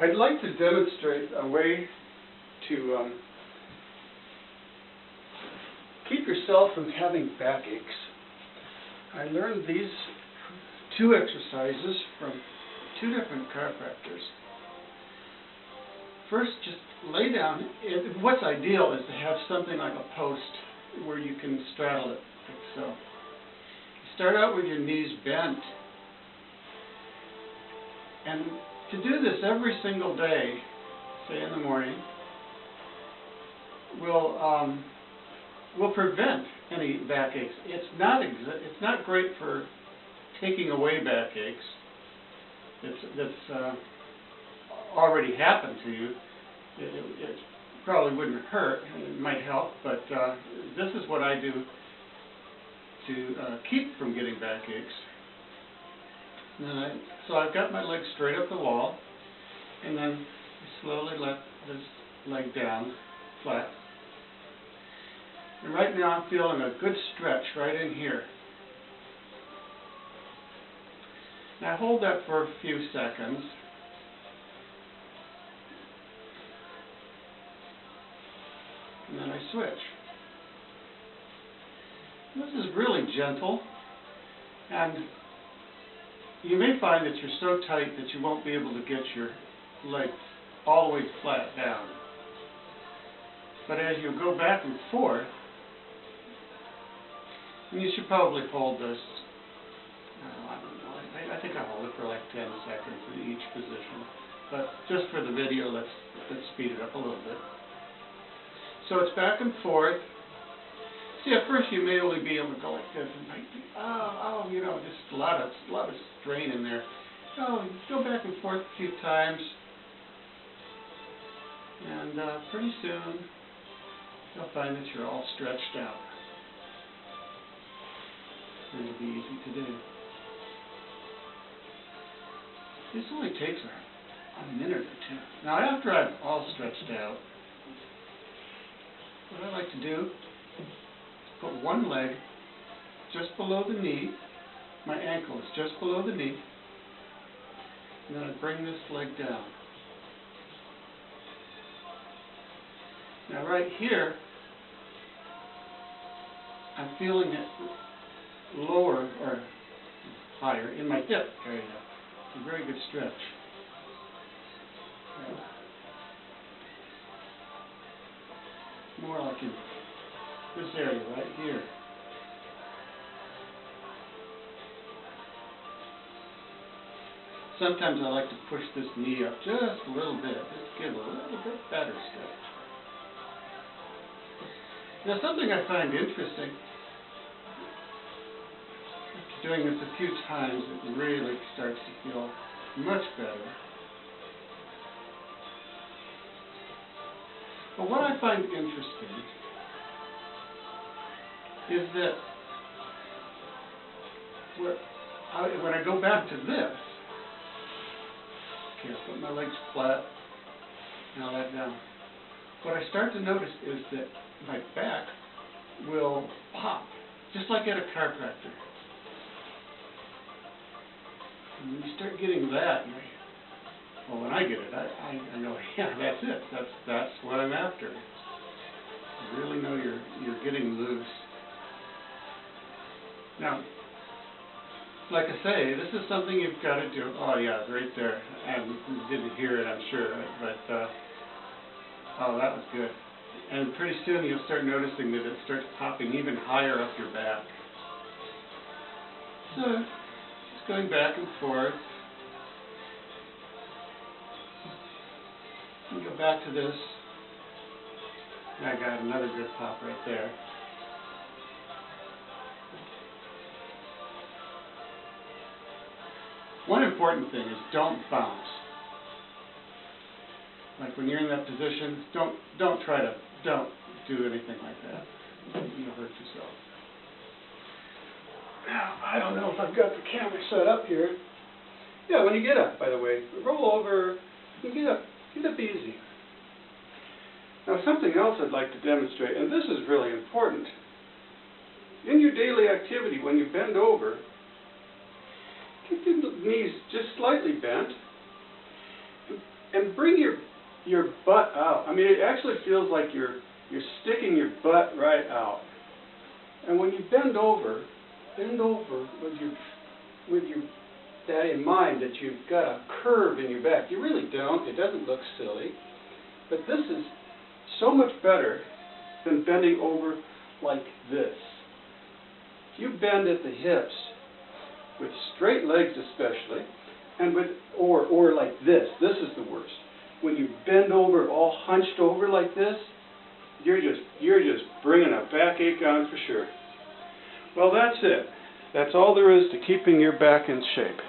I'd like to demonstrate a way to keep yourself from having backaches. I learned these two exercises from two different chiropractors. First, just lay down. What's ideal is to have something like a post where you can straddle it, like so. You start out with your knees bent. And to do this every single day, say in the morning, will prevent any backaches. It's not great for taking away backaches. That's already happened to you. It probably wouldn't hurt. It might help, but this is what I do to keep from getting backaches. So I've got my legs straight up the wall, and then I slowly let this leg down flat. And right now I'm feeling a good stretch right in here. Now hold that for a few seconds. And then I switch. This is really gentle, and you may find that you're so tight that you won't be able to get your leg all the way flat down. But as you go back and forth, and you should probably hold this, I don't know, I think I'll hold it for like 10 seconds in each position. But just for the video, let's speed it up a little bit. So it's back and forth. See, at first you may only be able to go like this, and might be, you know, just a lot of strain in there. So go back and forth a few times, and pretty soon you'll find that you're all stretched out. It's going to be easy to do. This only takes a minute or two. Now, after I'm all stretched out, what I like to do, put one leg just below the knee. My ankle is just below the knee. And then I bring this leg down. Now right here, I'm feeling it lower or higher in my hip area. It's a very good stretch. More like in this area right here. Sometimes I like to push this knee up just a little bit, just give a little bit better stretch. Now something I find interesting, after doing this a few times, it really starts to feel much better. But what I find interesting is that when I go back to this, okay, I put my legs flat, now that down. What I start to notice is that my back will pop, just like at a chiropractor. And when you start getting that, well, when I get it, I know, yeah, that's it. That's what I'm after. You really know you're getting loose. Now, like I say, this is something you've got to do. Oh yeah, right there. And you didn't hear it, I'm sure, but oh, that was good. And pretty soon you'll start noticing that it starts popping even higher up your back. So, just going back and forth. And go back to this. And I got another good pop right there. One important thing is don't bounce. Like when you're in that position, don't do anything like that. You'll hurt yourself. Now, I don't know if I've got the camera set up here. Yeah, when you get up, by the way, roll over, you get up easy. Now, something else I'd like to demonstrate, and this is really important. In your daily activity, when you bend over, keep your knees just slightly bent, and bring your butt out. I mean, it actually feels like you're sticking your butt right out. And when you bend over with that in mind, that you've got a curve in your back. You really don't. It doesn't look silly. But this is so much better than bending over like this. If you bend at the hips, with straight legs especially, and or like this is the worst. When you bend over all hunched over like this, you're just bringing a backache on for sure. Well, that's it. That's all there is to keeping your back in shape.